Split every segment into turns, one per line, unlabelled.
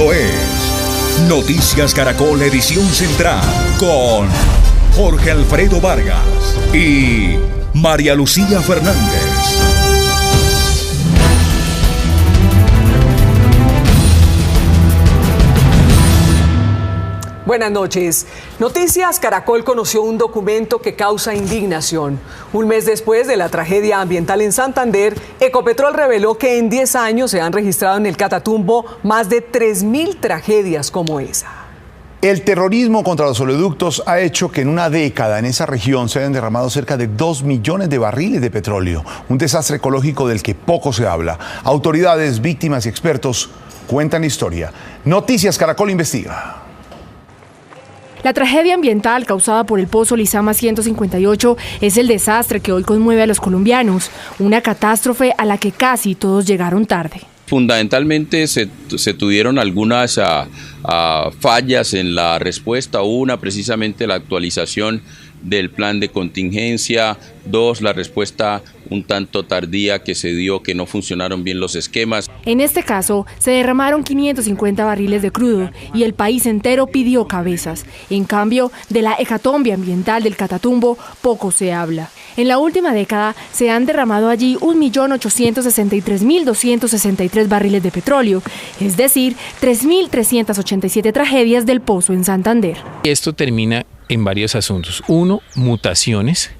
Esto es Noticias Caracol Edición Central con Jorge Alfredo Vargas y María Lucía Fernández.
Buenas noches. Noticias Caracol conoció un documento que causa indignación. Un mes después de la tragedia ambiental en Santander, Ecopetrol reveló que en 10 años se han registrado en el Catatumbo más de 3.000 tragedias como esa.
El terrorismo contra los oleoductos ha hecho que en una década en esa región se hayan derramado cerca de 2 millones de barriles de petróleo. Un desastre ecológico del que poco se habla. Autoridades, víctimas y expertos cuentan la historia. Noticias Caracol investiga.
La tragedia ambiental causada por el pozo Lizama 158 es el desastre que hoy conmueve a los colombianos, una catástrofe a la que casi todos llegaron tarde.
Fundamentalmente se tuvieron algunas fallas en la respuesta. Una, precisamente la actualización del plan de contingencia. 2, la respuesta un tanto tardía que se dio, que no funcionaron bien los esquemas.
En este caso, se derramaron 550 barriles de crudo y el país entero pidió cabezas. En cambio, de la hecatombe ambiental del Catatumbo poco se habla. En la última década se han derramado allí 1.863.263 barriles de petróleo, es decir, 3.387 tragedias del pozo en Santander.
Esto termina en varios asuntos. Uno, mutaciones,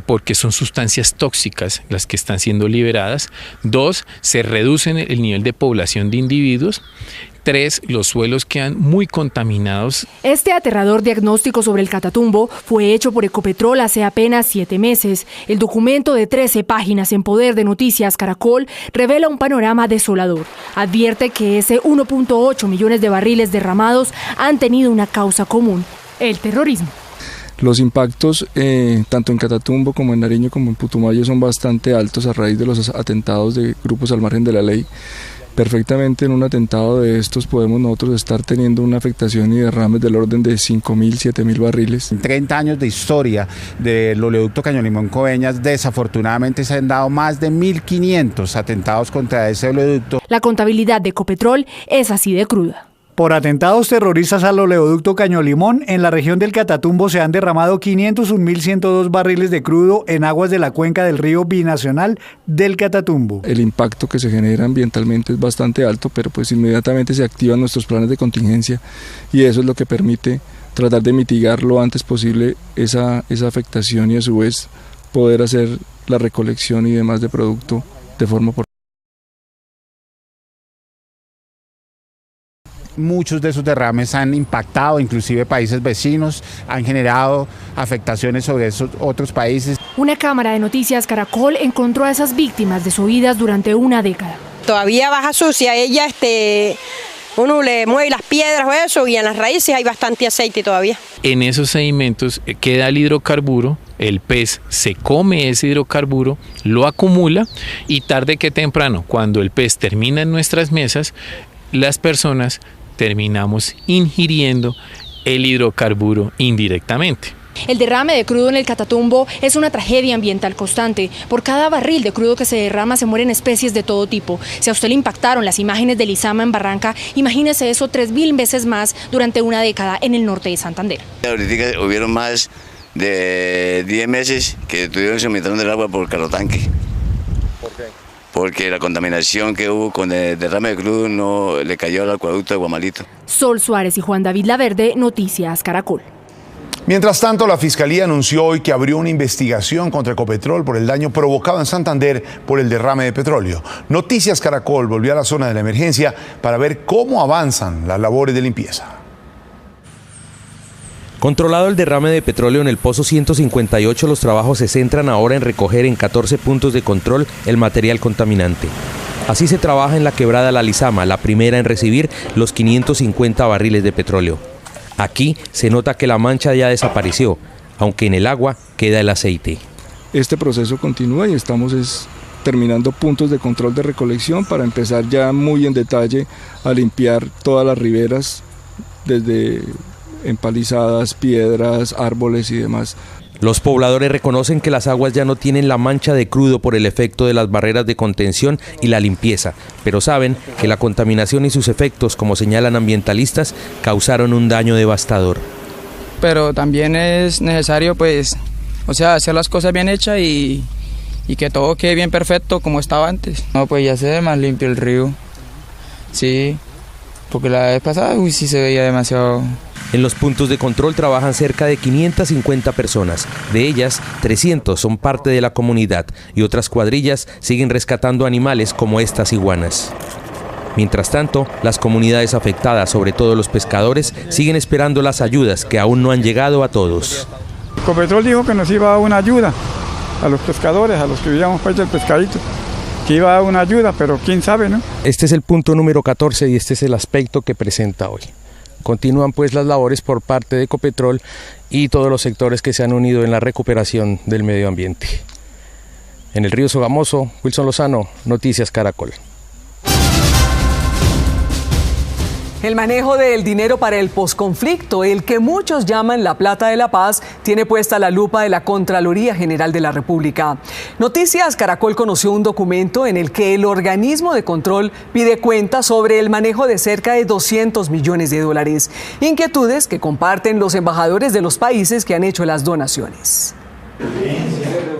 porque son sustancias tóxicas las que están siendo liberadas. 2, se reduce el nivel de población de individuos. 3, los suelos quedan muy contaminados.
Este aterrador diagnóstico sobre el Catatumbo fue hecho por Ecopetrol hace apenas 7 meses. El documento de 13 páginas en poder de Noticias Caracol revela un panorama desolador. Advierte que ese 1.8 millones de barriles derramados han tenido una causa común: el terrorismo.
Los impactos tanto en Catatumbo como en Nariño como en Putumayo son bastante altos a raíz de los atentados de grupos al margen de la ley. Perfectamente en un atentado de estos podemos nosotros estar teniendo una afectación y derrames del orden de 5.000, 7.000 barriles.
En 30 años de historia del oleoducto Caño Limón-Coveñas, desafortunadamente se han dado más de 1.500 atentados contra ese oleoducto.
La contabilidad de Ecopetrol es así de cruda.
Por atentados terroristas al oleoducto Caño Limón, en la región del Catatumbo se han derramado 501.102 barriles de crudo en aguas de la cuenca del río binacional del Catatumbo.
El impacto que se genera ambientalmente es bastante alto, pero pues inmediatamente se activan nuestros planes de contingencia y eso es lo que permite tratar de mitigar lo antes posible esa afectación y a su vez poder hacer la recolección y demás de producto de forma oportuna.
Muchos de esos derrames han impactado inclusive países vecinos, han generado afectaciones sobre esos otros países.
Una cámara de Noticias Caracol encontró a esas víctimas desoídas durante una década.
Todavía baja sucia, ella uno le mueve las piedras o eso y en las raíces hay bastante aceite todavía.
En esos sedimentos queda el hidrocarburo, el pez se come ese hidrocarburo, lo acumula y tarde que temprano, cuando el pez termina en nuestras mesas, las personas terminamos ingiriendo el hidrocarburo indirectamente.
El derrame de crudo en el Catatumbo es una tragedia ambiental constante. Por cada barril de crudo que se derrama se mueren especies de todo tipo. Si a usted le impactaron las imágenes de Lizama en Barranca, imagínese eso 3.000 veces más durante una década en el norte de Santander.
Ahorita hubieron más de 10 meses que tuvieron suministrando el agua por carrotanque.
¿Por qué?
Porque la contaminación que hubo con el derrame de crudo no le cayó al acueducto de Guamalito.
Sol Suárez y Juan David Laverde, Noticias Caracol.
Mientras tanto, la Fiscalía anunció hoy que abrió una investigación contra Ecopetrol por el daño provocado en Santander por el derrame de petróleo. Noticias Caracol volvió a la zona de la emergencia para ver cómo avanzan las labores de limpieza.
Controlado el derrame de petróleo en el pozo 158, los trabajos se centran ahora en recoger en 14 puntos de control el material contaminante. Así se trabaja en la quebrada La Lizama, la primera en recibir los 550 barriles de petróleo. Aquí se nota que la mancha ya desapareció, aunque en el agua queda el aceite.
Este proceso continúa y estamos terminando puntos de control de recolección para empezar ya muy en detalle a limpiar todas las riberas, desde empalizadas, piedras, árboles y demás.
Los pobladores reconocen que las aguas ya no tienen la mancha de crudo por el efecto de las barreras de contención y la limpieza, pero saben que la contaminación y sus efectos, como señalan ambientalistas, causaron un daño devastador.
Pero también es necesario, hacer las cosas bien hechas y que todo quede bien perfecto como estaba antes. No, pues ya se ve más limpio el río. Sí, porque la vez pasada, sí se veía demasiado.
En los puntos de control trabajan cerca de 550 personas. De ellas, 300 son parte de la comunidad y otras cuadrillas siguen rescatando animales como estas iguanas. Mientras tanto, las comunidades afectadas, sobre todo los pescadores, siguen esperando las ayudas que aún no han llegado a todos.
Ecopetrol dijo que nos iba a dar una ayuda a los pescadores, a los que vivíamos pues del pescadito, que iba a dar una ayuda, pero quién sabe, ¿no?
Este es el punto número 14 y este es el aspecto que presenta hoy. Continúan pues las labores por parte de Ecopetrol y todos los sectores que se han unido en la recuperación del medio ambiente. En el río Sogamoso, Wilson Lozano, Noticias Caracol.
El manejo del dinero para el posconflicto, el que muchos llaman la plata de la paz, tiene puesta la lupa de la Contraloría General de la República. Noticias Caracol conoció un documento en el que el organismo de control pide cuentas sobre el manejo de cerca de 200 millones de dólares. Inquietudes que comparten los embajadores de los países que han hecho las donaciones.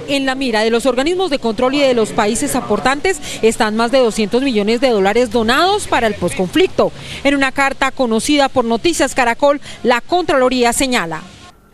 En la mira de los organismos de control y de los países aportantes están más de 200 millones de dólares donados para el posconflicto. En una carta conocida por Noticias Caracol, la Contraloría señala: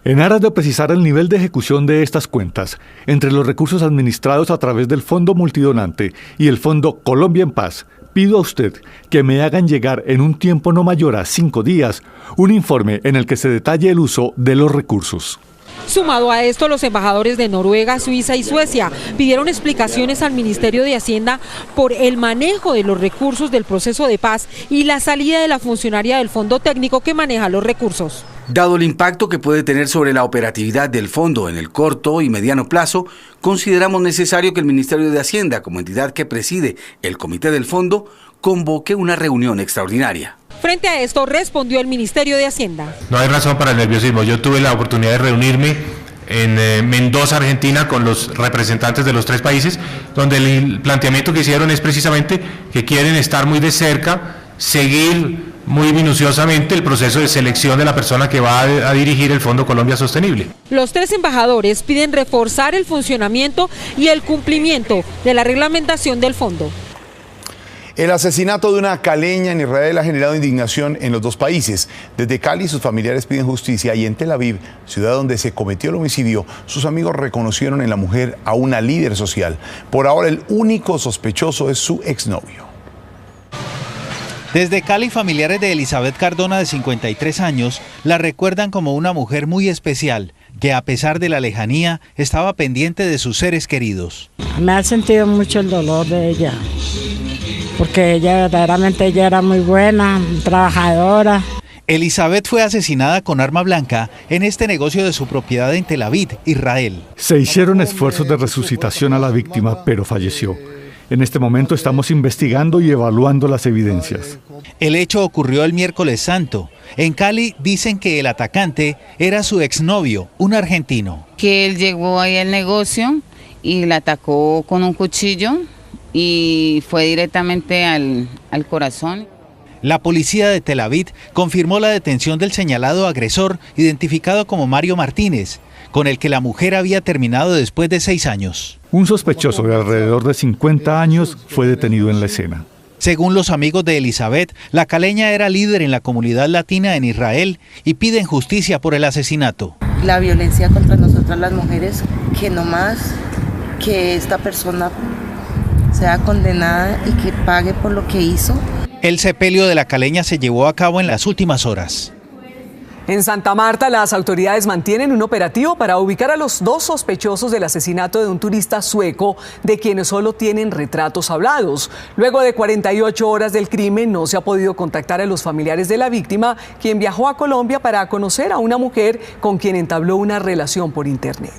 en aras de precisar el nivel de ejecución de estas cuentas, entre los recursos administrados a través del Fondo Multidonante y el Fondo Colombia en Paz, pido a usted que me hagan llegar en un tiempo no mayor a 5 días un informe en el que se detalle el uso de los recursos.
Sumado a esto, los embajadores de Noruega, Suiza y Suecia pidieron explicaciones al Ministerio de Hacienda por el manejo de los recursos del proceso de paz y la salida de la funcionaria del fondo técnico que maneja los recursos.
Dado el impacto que puede tener sobre la operatividad del fondo en el corto y mediano plazo, consideramos necesario que el Ministerio de Hacienda, como entidad que preside el comité del fondo, convoque una reunión extraordinaria.
Frente a esto respondió el Ministerio de Hacienda:
no hay razón para el nerviosismo. Yo tuve la oportunidad de reunirme en Mendoza, Argentina, con los representantes de los 3 países, donde el planteamiento que hicieron es precisamente que quieren estar muy de cerca, seguir muy minuciosamente el proceso de selección de la persona que va a dirigir el Fondo Colombia Sostenible.
Los 3 embajadores piden reforzar el funcionamiento y el cumplimiento de la reglamentación del fondo.
El asesinato de una caleña en Israel ha generado indignación en los 2 países. Desde Cali, sus familiares piden justicia y en Tel Aviv, ciudad donde se cometió el homicidio, sus amigos reconocieron en la mujer a una líder social. Por ahora, el único sospechoso es su exnovio.
Desde Cali, familiares de Elizabeth Cardona, de 53 años, la recuerdan como una mujer muy especial, que a pesar de la lejanía, estaba pendiente de sus seres queridos.
Me ha sentido mucho el dolor de ella, porque ella era muy buena, trabajadora.
Elizabeth fue asesinada con arma blanca en este negocio de su propiedad en Tel Aviv, Israel.
Se hicieron esfuerzos de resucitación a la víctima, pero falleció. En este momento estamos investigando y evaluando las evidencias.
El hecho ocurrió el miércoles santo. En Cali dicen que el atacante era su exnovio, un argentino.
Que él llegó ahí al negocio y la atacó con un cuchillo y fue directamente al corazón.
La policía de Tel Aviv confirmó la detención del señalado agresor, identificado como Mario Martínez, con el que la mujer había terminado después de 6 años.
Un sospechoso de alrededor de 50 años fue detenido en la escena.
Según los amigos de Elizabeth, la caleña era líder en la comunidad latina en Israel y piden justicia por el asesinato.
La violencia contra nosotras las mujeres, que no más, que esta persona sea condenada y que pague por lo que hizo.
El sepelio de la caleña se llevó a cabo en las últimas horas.
En Santa Marta, las autoridades mantienen un operativo para ubicar a los 2 sospechosos del asesinato de un turista sueco, de quienes solo tienen retratos hablados. Luego de 48 horas del crimen, no se ha podido contactar a los familiares de la víctima, quien viajó a Colombia para conocer a una mujer con quien entabló una relación por internet.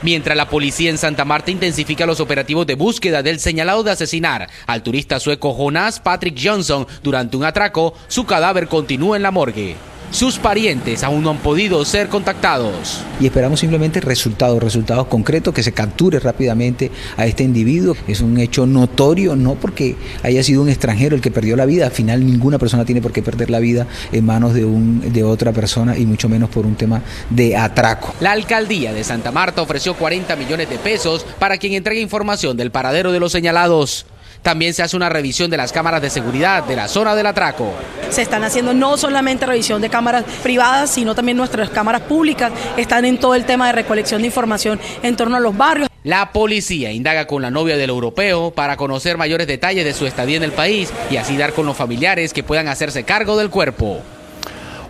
Mientras la policía en Santa Marta intensifica los operativos de búsqueda del señalado de asesinar al turista sueco Jonas Patrick Johnson durante un atraco, su cadáver continúa en la morgue. sus parientes aún no han podido ser contactados.
Y esperamos simplemente resultados concretos, que se capture rápidamente a este individuo. Es un hecho notorio, no porque haya sido un extranjero el que perdió la vida, al final ninguna persona tiene por qué perder la vida en manos de otra persona y mucho menos por un tema de atraco.
La alcaldía de Santa Marta ofreció 40 millones de pesos para quien entregue información del paradero de los señalados. También se hace una revisión de las cámaras de seguridad de la zona del atraco.
Se están haciendo no solamente revisión de cámaras privadas, sino también nuestras cámaras públicas están en todo el tema de recolección de información en torno a los barrios.
La policía indaga con la novia del europeo para conocer mayores detalles de su estadía en el país y así dar con los familiares que puedan hacerse cargo del cuerpo.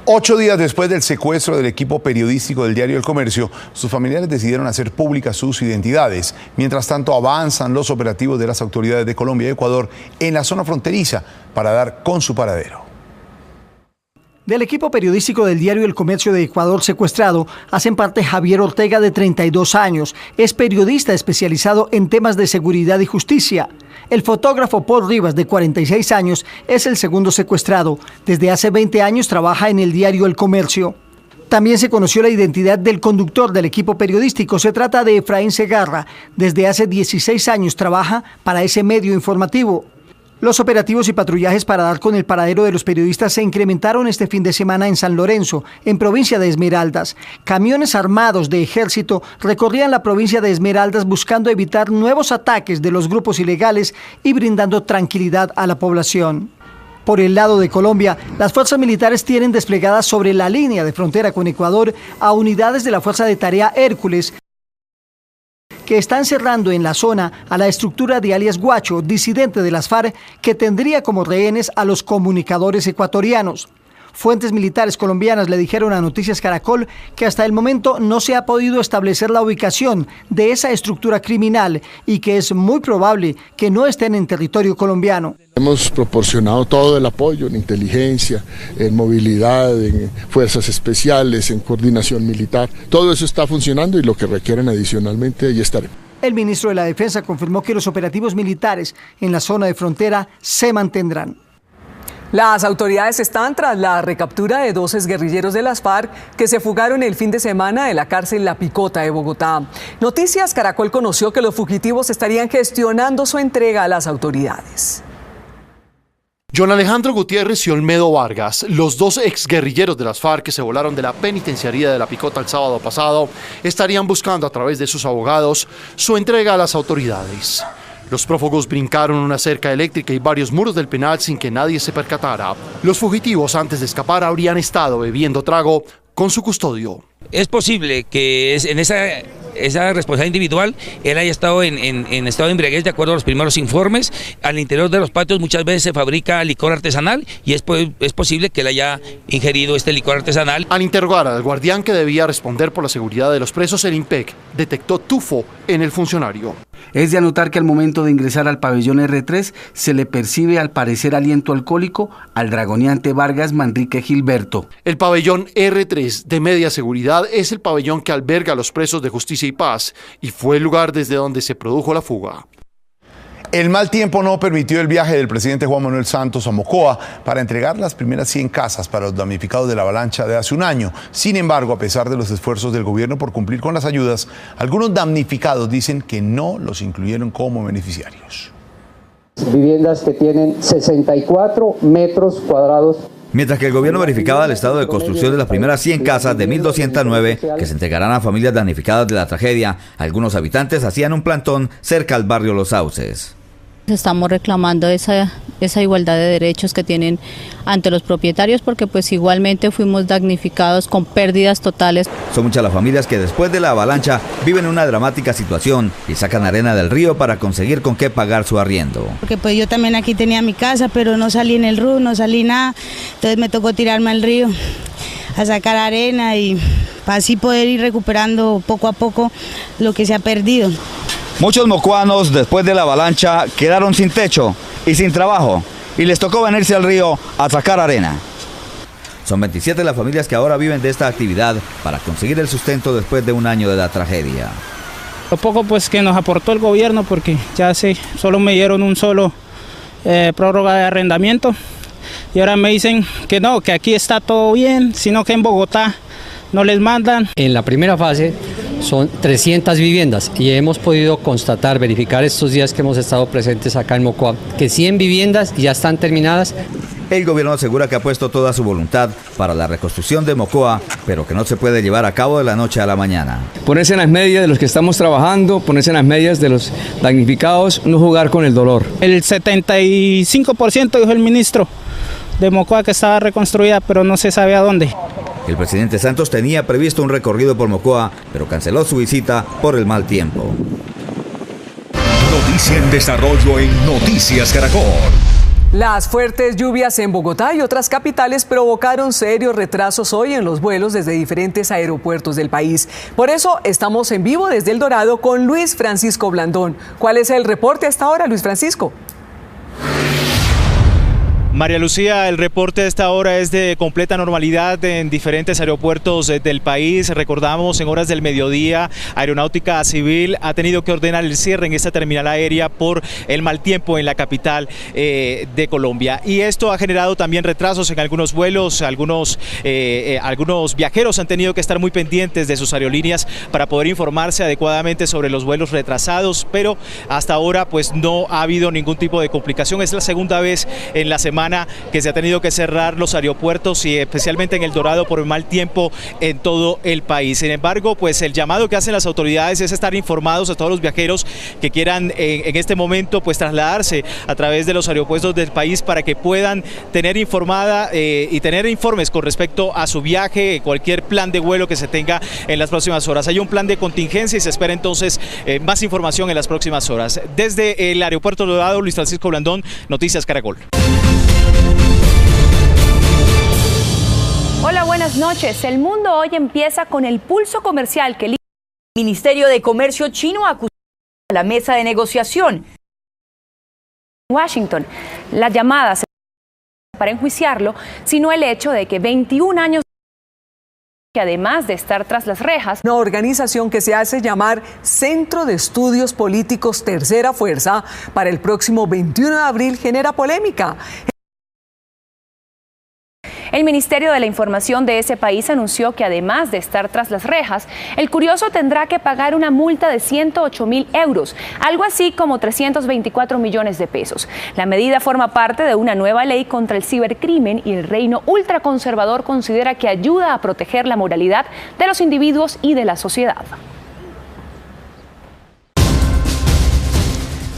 8 días después del secuestro del equipo periodístico del diario El Comercio, sus familiares decidieron hacer públicas sus identidades. Mientras tanto, avanzan los operativos de las autoridades de Colombia y Ecuador en la zona fronteriza para dar con su paradero.
Del equipo periodístico del diario El Comercio de Ecuador secuestrado hacen parte Javier Ortega, de 32 años. Es periodista especializado en temas de seguridad y justicia. El fotógrafo Paul Rivas, de 46 años, es el segundo secuestrado. Desde hace 20 años trabaja en el diario El Comercio. También se conoció la identidad del conductor del equipo periodístico. Se trata de Efraín Segarra. Desde hace 16 años trabaja para ese medio informativo. Los operativos y patrullajes para dar con el paradero de los periodistas se incrementaron este fin de semana en San Lorenzo, en provincia de Esmeraldas. Camiones armados de ejército recorrían la provincia de Esmeraldas buscando evitar nuevos ataques de los grupos ilegales y brindando tranquilidad a la población. Por el lado de Colombia, las fuerzas militares tienen desplegadas sobre la línea de frontera con Ecuador a unidades de la Fuerza de Tarea Hércules, que están cerrando en la zona a la estructura de alias Guacho, disidente de las FARC, que tendría como rehenes a los comunicadores ecuatorianos. Fuentes militares colombianas le dijeron a Noticias Caracol que hasta el momento no se ha podido establecer la ubicación de esa estructura criminal y que es muy probable que no estén en territorio colombiano.
Hemos proporcionado todo el apoyo en inteligencia, en movilidad, en fuerzas especiales, en coordinación militar. Todo eso está funcionando y lo que requieren adicionalmente, ahí estaremos.
El ministro de la Defensa confirmó que los operativos militares en la zona de frontera se mantendrán.
Las autoridades están tras la recaptura de 2 exguerrilleros de las FARC que se fugaron el fin de semana de la cárcel La Picota de Bogotá. Noticias Caracol conoció que los fugitivos estarían gestionando su entrega a las autoridades.
John Alejandro Gutiérrez y Olmedo Vargas, los 2 exguerrilleros de las FARC que se volaron de la penitenciaría de La Picota el sábado pasado, estarían buscando a través de sus abogados su entrega a las autoridades. Los prófugos brincaron una cerca eléctrica y varios muros del penal sin que nadie se percatara. Los fugitivos, antes de escapar, habrían estado bebiendo trago con su custodio.
Es posible que en esa responsabilidad individual él haya estado en estado de embriaguez, de acuerdo a los primeros informes. Al interior de los patios muchas veces se fabrica licor artesanal y es posible que él haya ingerido este licor artesanal.
Al interrogar al guardián que debía responder por la seguridad de los presos, el IMPEC detectó tufo en el funcionario.
Es de anotar que al momento de ingresar al pabellón R3 se le percibe al parecer aliento alcohólico al dragoneante Vargas Manrique Gilberto.
El pabellón R3 de media seguridad es el pabellón que alberga a los presos de Justicia y Paz y fue el lugar desde donde se produjo la fuga.
El mal tiempo no permitió el viaje del presidente Juan Manuel Santos a Mocoa para entregar las primeras 100 casas para los damnificados de la avalancha de hace un año. Sin embargo, a pesar de los esfuerzos del gobierno por cumplir con las ayudas, algunos damnificados dicen que no los incluyeron como beneficiarios.
Viviendas que tienen 64 metros cuadrados.
Mientras que el gobierno verificaba el estado de construcción de las primeras 100 casas de 1.209 que se entregarán a familias damnificadas de la tragedia, algunos habitantes hacían un plantón cerca al barrio Los Sauces.
Estamos reclamando esa igualdad de derechos que tienen ante los propietarios porque pues igualmente fuimos damnificados con pérdidas totales.
Son muchas las familias que después de la avalancha viven una dramática situación y sacan arena del río para conseguir con qué pagar su arriendo.
Porque pues yo también aquí tenía mi casa, pero no salí en el río, no salí nada, entonces me tocó tirarme al río a sacar arena y para así poder ir recuperando poco a poco lo que se ha perdido.
Muchos mocoanos después de la avalancha quedaron sin techo y sin trabajo y les tocó venirse al río a sacar arena. Son 27 las familias que ahora viven de esta actividad para conseguir el sustento después de un año de la tragedia.
Lo poco pues que nos aportó el gobierno, porque ya solo me dieron un solo prórroga de arrendamiento, y ahora me dicen que no, que aquí está todo bien, sino que en Bogotá no les mandan.
En la primera fase son 300 viviendas y hemos podido constatar, verificar estos días que hemos estado presentes acá en Mocoa, que 100 viviendas ya están terminadas.
El gobierno asegura que ha puesto toda su voluntad para la reconstrucción de Mocoa, pero que no se puede llevar a cabo de la noche a la mañana.
Ponerse en las medias de los que estamos trabajando, ponerse en las medias de los damnificados, no jugar con el dolor.
El 75% dijo el ministro de Mocoa que estaba reconstruida, pero no se sabe a dónde.
El presidente Santos tenía previsto un recorrido por Mocoa, pero canceló su visita por el mal tiempo.
Noticia en desarrollo en Noticias Caracol.
Las fuertes lluvias en Bogotá y otras capitales provocaron serios retrasos hoy en los vuelos desde diferentes aeropuertos del país. Por eso estamos en vivo desde El Dorado con Luis Francisco Blandón. ¿Cuál es el reporte hasta ahora, Luis Francisco?
María Lucía, el reporte de esta hora es de completa normalidad en diferentes aeropuertos del país. Recordamos, en horas del mediodía, Aeronáutica Civil ha tenido que ordenar el cierre en esta terminal aérea por el mal tiempo en la capital de Colombia. Y esto ha generado también retrasos en algunos vuelos. Algunos viajeros han tenido que estar muy pendientes de sus aerolíneas para poder informarse adecuadamente sobre los vuelos retrasados, pero hasta ahora pues no ha habido ningún tipo de complicación. Es la segunda vez en la semana que se ha tenido que cerrar los aeropuertos y especialmente en El Dorado por el mal tiempo en todo el país. Sin embargo, pues el llamado que hacen las autoridades es estar informados a todos los viajeros que quieran en este momento pues trasladarse a través de los aeropuertos del país para que puedan tener informada y tener informes con respecto a su viaje, cualquier plan de vuelo que se tenga en las próximas horas. Hay un plan de contingencia y se espera entonces más información en las próximas horas. Desde el aeropuerto del Dorado, Luis Francisco Blandón, Noticias Caracol.
Hola, buenas noches. El mundo hoy empieza con el pulso comercial que el Ministerio de Comercio chino acusó a la mesa de negociación en Washington. La llamada se para enjuiciarlo, sino el hecho de que 21 años que además de estar tras las rejas,
una organización que se hace llamar Centro de Estudios Políticos Tercera Fuerza para el próximo 21 de abril genera polémica.
El Ministerio de la Información de ese país anunció que además de estar tras las rejas, el curioso tendrá que pagar una multa de 108.000 euros, algo así como 324 millones de pesos. La medida forma parte de una nueva ley contra el cibercrimen y el reino ultraconservador considera que ayuda a proteger la moralidad de los individuos y de la sociedad.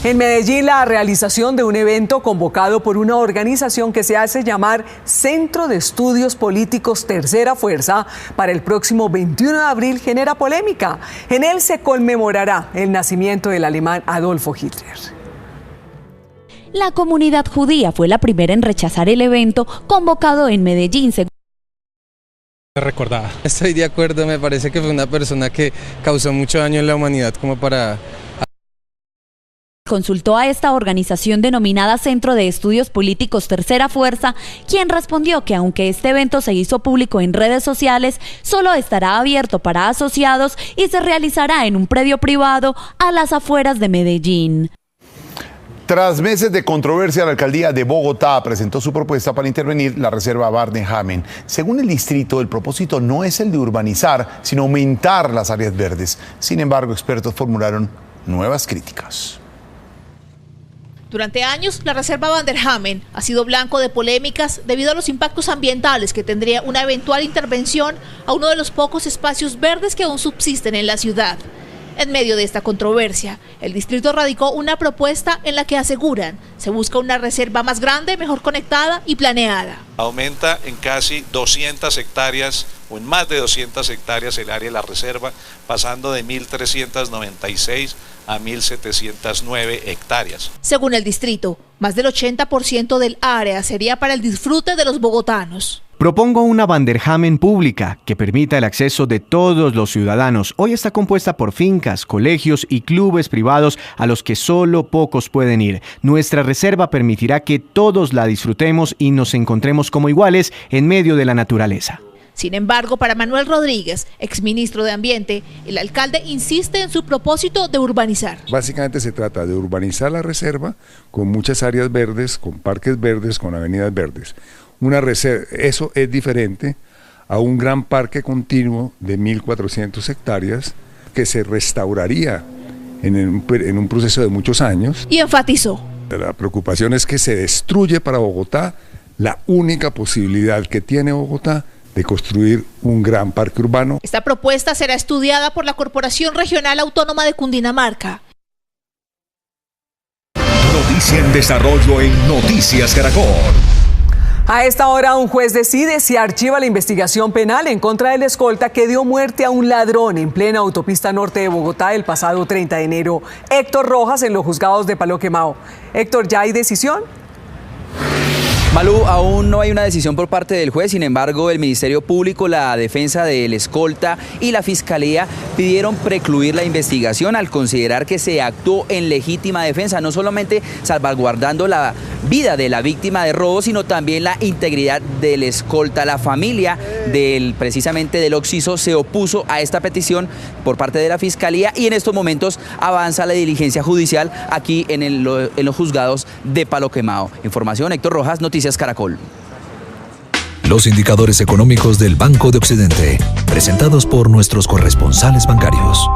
En Medellín, la realización de un evento convocado por una organización que se hace llamar Centro de Estudios Políticos Tercera Fuerza para el próximo 21 de abril genera polémica. En él se conmemorará el nacimiento del alemán Adolfo Hitler.
La comunidad judía fue la primera en rechazar el evento convocado en Medellín.
Recordada. Estoy de acuerdo, me parece que fue una persona que causó mucho daño en la humanidad como para...
Consultó a esta organización denominada Centro de Estudios Políticos Tercera Fuerza, quien respondió que aunque este evento se hizo público en redes sociales, solo estará abierto para asociados y se realizará en un predio privado a las afueras de Medellín.
Tras meses de controversia, la alcaldía de Bogotá presentó su propuesta para intervenir la reserva Barden-Hamen. Según el distrito, el propósito no es el de urbanizar, sino aumentar las áreas verdes. Sin embargo, expertos formularon nuevas críticas.
Durante años, la reserva Barden-Hamen ha sido blanco de polémicas debido a los impactos ambientales que tendría una eventual intervención a uno de los pocos espacios verdes que aún subsisten en la ciudad. En medio de esta controversia, el distrito radicó una propuesta en la que aseguran se busca una reserva más grande, mejor conectada y planeada.
Aumenta en casi 200 hectáreas o en más de 200 hectáreas el área de la reserva, pasando de 1.396 a 1.709 hectáreas.
Según el distrito, más del 80% del área sería para el disfrute de los bogotanos.
Propongo una Barden-Hamen pública que permita el acceso de todos los ciudadanos. Hoy está compuesta por fincas, colegios y clubes privados a los que solo pocos pueden ir. Nuestra reserva permitirá que todos la disfrutemos y nos encontremos como iguales en medio de la naturaleza.
Sin embargo, para Manuel Rodríguez, exministro de Ambiente, el alcalde insiste en su propósito de urbanizar.
Básicamente se trata de urbanizar la reserva con muchas áreas verdes, con parques verdes, con avenidas verdes.
Eso es diferente a un gran parque continuo de 1.400 hectáreas que se restauraría en un proceso de muchos años.
Y enfatizó:
la preocupación es que se destruye para Bogotá la única posibilidad que tiene Bogotá de construir un gran parque urbano.
Esta propuesta será estudiada por la Corporación Regional Autónoma de Cundinamarca.
Noticia en desarrollo en Noticias Caracol.
A esta hora, un juez decide si archiva la investigación penal en contra del escolta que dio muerte a un ladrón en plena autopista norte de Bogotá el pasado 30 de enero, Héctor Rojas, en los juzgados de Palo Quemado. Héctor, ¿ya hay decisión?
Malú, aún no hay una decisión por parte del juez, sin embargo, el Ministerio Público, la defensa del escolta y la Fiscalía pidieron precluir la investigación al considerar que se actuó en legítima defensa, no solamente salvaguardando la vida de la víctima de robo, sino también la integridad del escolta. La familia precisamente del occiso se opuso a esta petición por parte de la Fiscalía y en estos momentos avanza la diligencia judicial aquí en los juzgados de Palo Quemado. Información, Héctor Rojas, Noticias Caracol.
Los indicadores económicos del Banco de Occidente, presentados por nuestros corresponsales bancarios.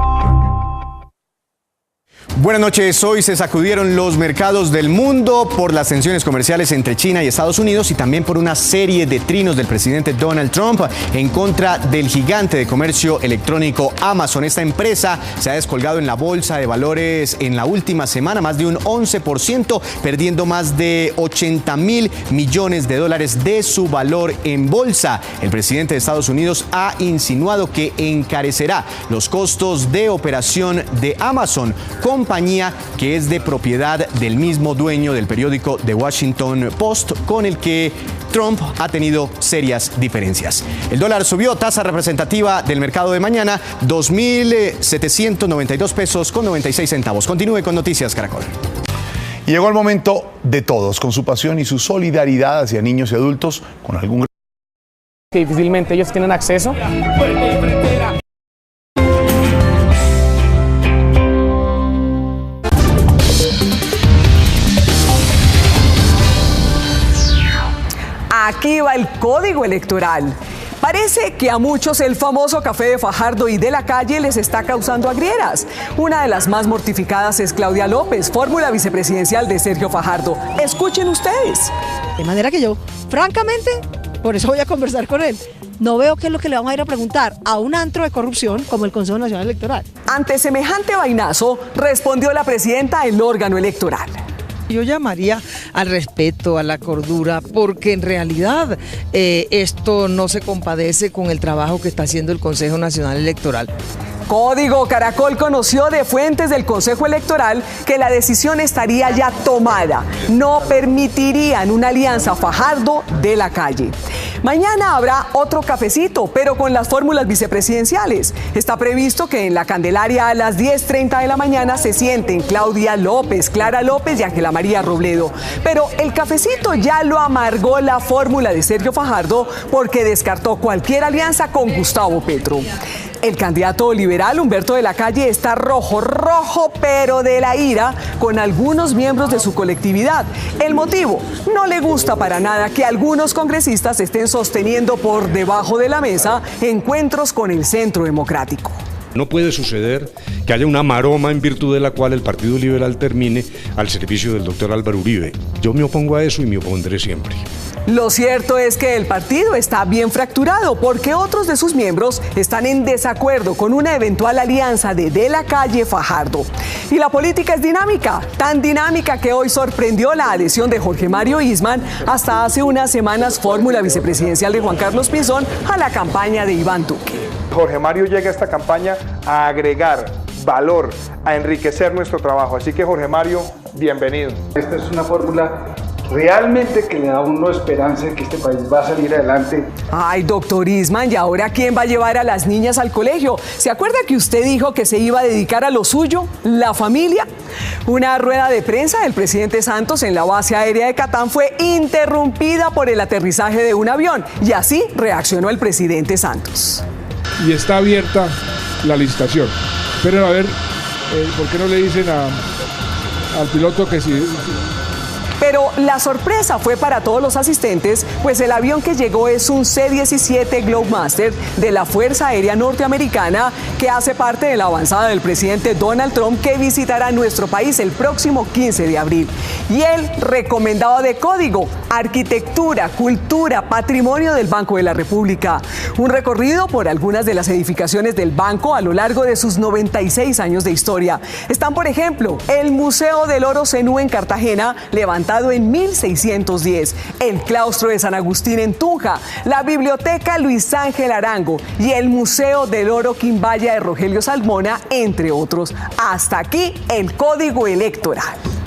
Buenas noches. Hoy se sacudieron los mercados del mundo por las tensiones comerciales entre China y Estados Unidos y también por una serie de trinos del presidente Donald Trump en contra del gigante de comercio electrónico Amazon. Esta empresa se ha descolgado en la bolsa de valores en la última semana más de un 11%, perdiendo más de 80.000 millones de dólares de su valor en bolsa. El presidente de Estados Unidos ha insinuado que encarecerá los costos de operación de Amazon, compañía que es de propiedad del mismo dueño del periódico The Washington Post, con el que Trump ha tenido serias diferencias. El dólar subió, tasa representativa del mercado de mañana, 2.792 pesos con 96 centavos. Continúe con Noticias Caracol.
Y llegó el momento de todos, con su pasión y su solidaridad hacia niños y adultos, con algún
que difícilmente ellos tienen acceso.
Aquí va el código electoral. Parece que a muchos el famoso café de Fajardo y de la calle les está causando agrieras. Una de las más mortificadas es Claudia López, fórmula vicepresidencial de Sergio Fajardo. Escuchen ustedes.
De manera que yo, francamente, por eso voy a conversar con él. No veo qué es lo que le vamos a ir a preguntar a un antro de corrupción como el Consejo Nacional Electoral.
Ante semejante vainazo, respondió la presidenta del órgano electoral.
Yo llamaría al respeto, a la cordura, porque en realidad esto no se compadece con el trabajo que está haciendo el Consejo Nacional Electoral.
Código Caracol conoció de fuentes del Consejo Electoral que la decisión estaría ya tomada. No permitirían una alianza Fajardo de la calle. Mañana habrá otro cafecito, pero con las fórmulas vicepresidenciales. Está previsto que en la Candelaria a las 10:30 de la mañana se sienten Claudia López, Clara López y Ángela María Robledo. Pero el cafecito ya lo amargó la fórmula de Sergio Fajardo porque descartó cualquier alianza con Gustavo Petro. El candidato liberal Humberto de la Calle está rojo, pero de la ira con algunos miembros de su colectividad. El motivo, no le gusta para nada que algunos congresistas estén sosteniendo por debajo de la mesa encuentros con el Centro Democrático.
No puede suceder que haya una maroma en virtud de la cual el Partido Liberal termine al servicio del doctor Álvaro Uribe. Yo me opongo a eso y me opondré siempre.
Lo cierto es que el partido está bien fracturado porque otros de sus miembros están en desacuerdo con una eventual alianza de la Calle Fajardo. Y la política es dinámica, tan dinámica que hoy sorprendió la adhesión de Jorge Mario Isman, hasta hace unas semanas fórmula vicepresidencial de Juan Carlos Pinzón, a la campaña de Iván Duque.
Jorge Mario llega a esta campaña a agregar valor, a enriquecer nuestro trabajo. Así que Jorge Mario, bienvenido.
Esta es una fórmula realmente que le da a uno esperanza de que este país va a salir adelante.
Ay, doctor Isman, ¿y ahora quién va a llevar a las niñas al colegio? ¿Se acuerda que usted dijo que se iba a dedicar a lo suyo, la familia? Una rueda de prensa del presidente Santos en la base aérea de Catán fue interrumpida por el aterrizaje de un avión y así reaccionó el presidente Santos.
Y está abierta la licitación. Pero a ver, ¿por qué no le dicen al piloto que si
Pero la sorpresa fue para todos los asistentes, pues el avión que llegó es un C-17 Globemaster de la Fuerza Aérea Norteamericana, que hace parte de la avanzada del presidente Donald Trump, que visitará nuestro país el próximo 15 de abril. Y el recomendado de código: arquitectura, cultura, patrimonio del Banco de la República. Un recorrido por algunas de las edificaciones del banco a lo largo de sus 96 años de historia. Están, por ejemplo, el Museo del Oro Zenú en Cartagena, levantado en 1610, el Claustro de San Agustín en Tunja, la Biblioteca Luis Ángel Arango y el Museo del Oro Quimbaya de Rogelio Salmona, entre otros. Hasta aquí el Código Electoral.